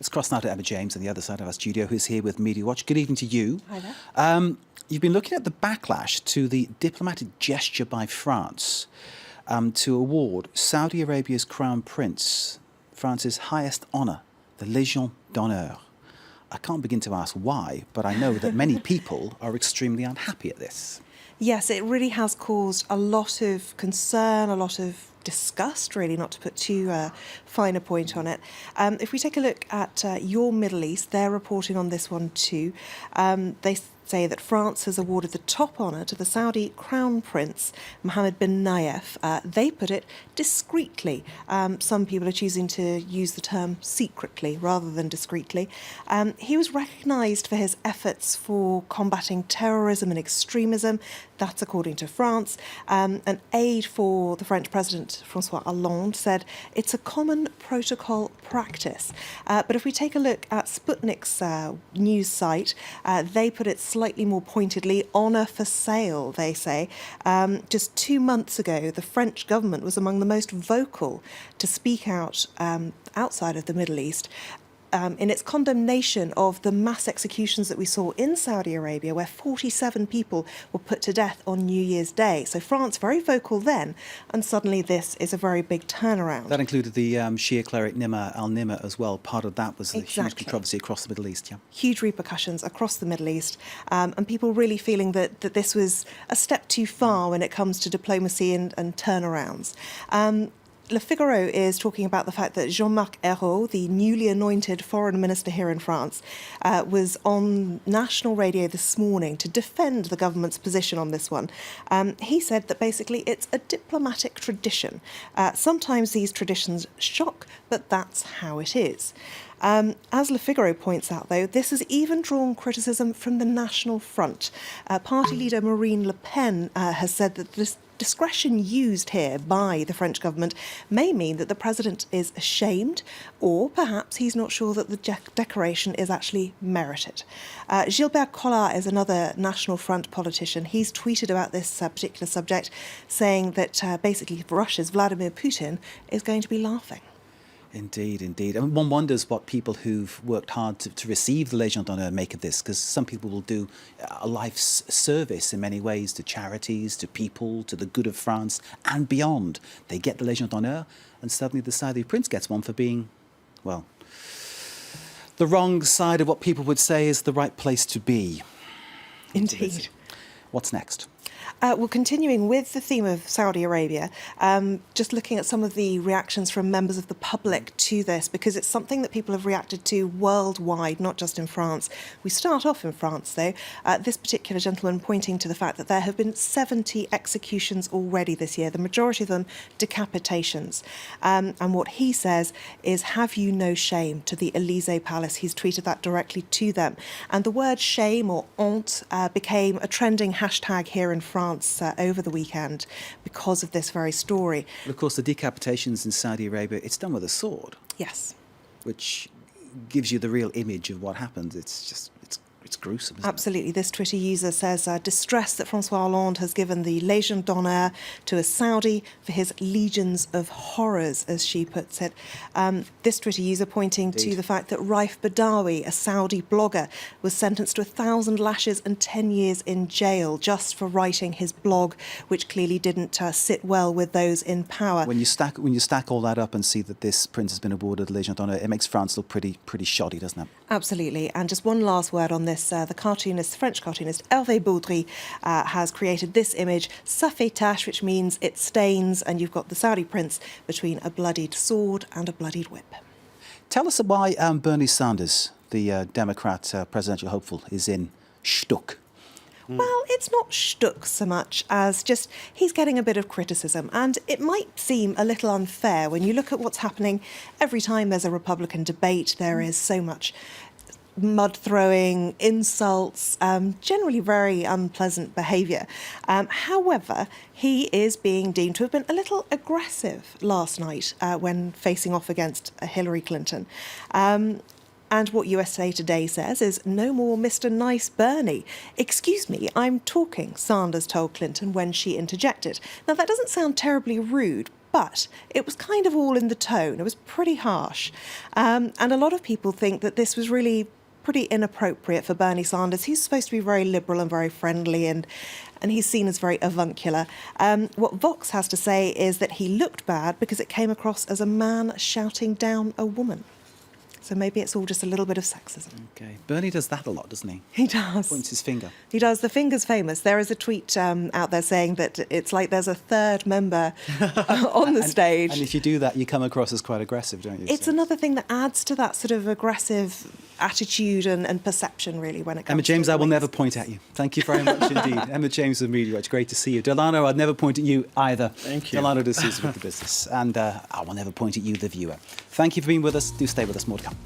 Let's cross now to Emma James on the other side of our studio, who's here with MediaWatch. Good evening to you. Hi there. You've been looking at the backlash to the diplomatic gesture by France to award Saudi Arabia's Crown Prince France's highest honour, the Légion d'honneur. I can't begin to ask why, but I know that many people are extremely unhappy at this. Yes, it really has caused a lot of concern, a lot of disgust, really, not to put too fine a point on it. If we take a look at your Middle East, they're reporting on this one too. They say that France has awarded the top honour to the Saudi Crown Prince, Mohammed bin Nayef. They put it discreetly. Some people are choosing to use the term secretly rather than discreetly. He was recognised for his efforts for combating terrorism and extremism. That's according to France. An aide for the French President, François Hollande, said it's a common protocol practice. But if we take a look at Sputnik's news site, they put it slightly more pointedly, honour for sale, they say. Just 2 months ago, the French government was among the most vocal to speak out outside of the Middle East in its condemnation of the mass executions that we saw in Saudi Arabia, where 47 people were put to death on New Year's Day. So France, very vocal then, and suddenly this is a very big turnaround. That included the Shia cleric Nimr al-Nimr as well. Part of that was the huge controversy across the Middle East. Yeah, huge repercussions across the Middle East, and people really feeling that this was a step too far when it comes to diplomacy and turnarounds. Le Figaro is talking about the fact that Jean-Marc Ayrault, the newly anointed foreign minister here in France, was on national radio this morning to defend the government's position on this one. He said that basically it's a diplomatic tradition. Sometimes these traditions shock, but that's how it is. As Le Figaro points out, though, this has even drawn criticism from the National Front. Party leader Marine Le Pen has said that this discretion used here by the French government may mean that the president is ashamed, or perhaps he's not sure that the decoration is actually merited. Gilbert Collard is another National Front politician. He's tweeted about this particular subject, saying that basically Russia's Vladimir Putin is going to be laughing. Indeed, indeed. And one wonders what people who've worked hard to receive the Légion d'honneur make of this, because some people will do a life's service in many ways to charities, to people, to the good of France and beyond. They get the Légion d'honneur, and suddenly the Saudi prince gets one for being, well, the wrong side of what people would say is the right place to be. Indeed. What's next? Well, continuing with the theme of Saudi Arabia, just looking at some of the reactions from members of the public to this, because it's something that people have reacted to worldwide, not just in France. We start off in France, though. This particular gentleman pointing to the fact that there have been 70 executions already this year, the majority of them decapitations. And what he says is, have you no shame, to the Élysée Palace. He's tweeted that directly to them. And the word shame, or honte, became a trending hashtag here in France over the weekend because of this very story. Of course, the decapitations in Saudi Arabia, it's done with a sword. Yes. Which gives you the real image of what happened. It's gruesome, isn't Absolutely. This Twitter user says, distressed that François Hollande has given the Légion d'honneur to a Saudi for his legions of horrors, as she puts it. This Twitter user pointing to the fact that Raif Badawi, a Saudi blogger, was sentenced to 1,000 lashes and 10 years in jail just for writing his blog, which clearly didn't sit well with those in power. When you stack all that up and see that this prince has been awarded the Légion d'honneur, it makes France look pretty shoddy, doesn't it? Absolutely. And just one last word on this. The French cartoonist Hervé Baudry has created this image, ça fait tache, which means it stains, and you've got the Saudi prince between a bloodied sword and a bloodied whip. Tell us why Bernie Sanders, the Democrat presidential hopeful, is in shtuck. Well, it's not shtuck so much as just he's getting a bit of criticism, and it might seem a little unfair when you look at what's happening every time there's a Republican debate. There is so much mud throwing, insults, generally very unpleasant behaviour. However, he is being deemed to have been a little aggressive last night when facing off against Hillary Clinton. And what USA Today says is, no more Mr. Nice Bernie. Excuse me, I'm talking, Sanders told Clinton when she interjected. Now, that doesn't sound terribly rude, But it was kind of all in the tone. It was pretty harsh. And a lot of people think that this was really pretty inappropriate for Bernie Sanders. He's supposed to be very liberal and very friendly, and he's seen as very avuncular. What Vox has to say is that he looked bad because it came across as a man shouting down a woman. So maybe it's all just a little bit of sexism. Okay. Bernie does that a lot, doesn't he? He does. Points his finger. He does. The finger's famous. There is a tweet out there saying that it's like there's a third member on the stage. And if you do that, you come across as quite aggressive, don't you? It's another thing that adds to that sort of aggressive attitude and perception, really, when it comes Emma James, to I will never point at you. Thank you very much indeed. Emma James of MediaWatch, great to see you. Delano, I'd never point at you either. Thank you. Delano D'Souza with the business. And I will never point at you, the viewer. Thank you for being with us. Do stay with us. More to come.